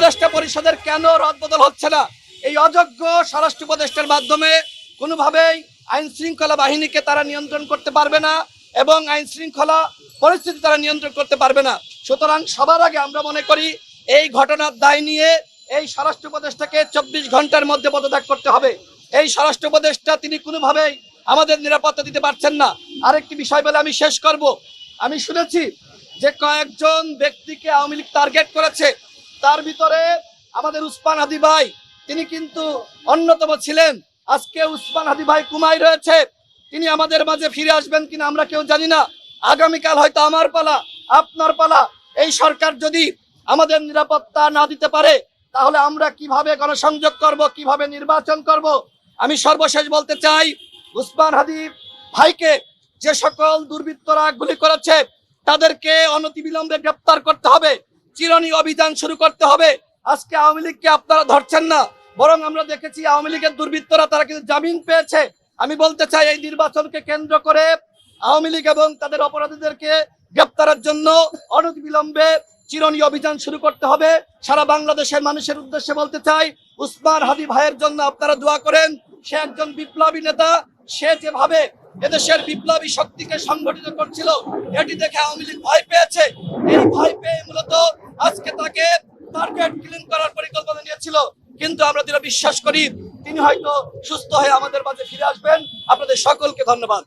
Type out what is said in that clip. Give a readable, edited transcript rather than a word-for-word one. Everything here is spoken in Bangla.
উপদেষ্টা পরিষদের কেন রদবদল হচ্ছে না? এই অযোগ্য স্বরাষ্ট্র উপদেষ্টার মাধ্যমে কোনোভাবেই আইন শৃঙ্খলা বাহিনীকে তারা নিয়ন্ত্রণ করতে পারবে না এবং আইন শৃঙ্খলা পরিস্থিতি তারা নিয়ন্ত্রণ করতে পারবে না। সুতরাং সবার আগে আমরা মনে করি এই ঘটনার দায় নিয়ে এই স্বরাষ্ট্র উপদেষ্টাকে 24 ঘন্টার মধ্যে পদত্যাগ করতে হবে। এই স্বরাষ্ট্র উপদেষ্টা তিনি কোনোভাবেই আমাদের নিরাপত্তা দিতে পারছেন না। আরেকটি বিষয় বলে আমি শেষ করব। আমি শুনেছি যে কয়েকজন ব্যক্তিকে আওয়ামী লীগ টার্গেট করেছে, তার ভিতরে আমাদের উসমান হাদি ভাই তিনি কিন্তু অন্যতম ছিলেন। আজকে উসমান হাদি ভাই কুমাই রয়েছে, তিনি আমাদের মাঝে ফিরে আসবেন কিনা আমরা কেউ জানি না। আগামীকাল হয়তো আমার পালা, আপনার পালা। এই সরকার যদি আমাদের নিরাপত্তা না দিতে পারে তাহলে আমরা কিভাবে গণসংযোগ করব, কিভাবে নির্বাচন করব? আমি সর্বশেষ বলতে চাই, উসমান হাদি ভাইকে যে সকল দুর্বৃত্তরা গুলি করেছে তাদেরকে অনতিবিলম্বে গ্রেপ্তার করতে হবে, চিরনি অভিযান শুরু করতে হবে। আজকে আওয়ামী লীগকে আপনারা ধরছেন না, বরং আমরা দেখেছি আওয়ামী লীগের দুর্বৃত্তরা তারা কিন্তু জামিন পেয়েছে। আমি বলতে চাই এই নির্বাচনকে কেন্দ্র করে আওয়ামী লীগ এবং তাদের অপরাধীদেরকে গ্রেপ্তারের জন্য অনতিবিলম্বে চিরনি অভিযান শুরু করতে হবে। সারা বাংলাদেশের মানুষের উদ্দেশ্যে বলতে চাই, উসমান হাদি ভাইয়ের জন্য আপনারা দোয়া করেন। সে একজন বিপ্লবী নেতা, সে যেভাবে এদেশের বিপ্লবী শক্তিকে সংগঠিত করছিল এটি দেখে আওয়ামী লীগ ভয় পেয়েছে। এই ভয় পেয়ে মূলত আজকে তাকে টার্গেট কিলিং করার পরিকল্পনা নিয়েছিল, কিন্তু আমরা যেটা বিশ্বাস করি তিনি হয়তো সুস্থ হয়ে আমাদের মাঝে ফিরে আসবেন। আপনাদের সকলকে ধন্যবাদ।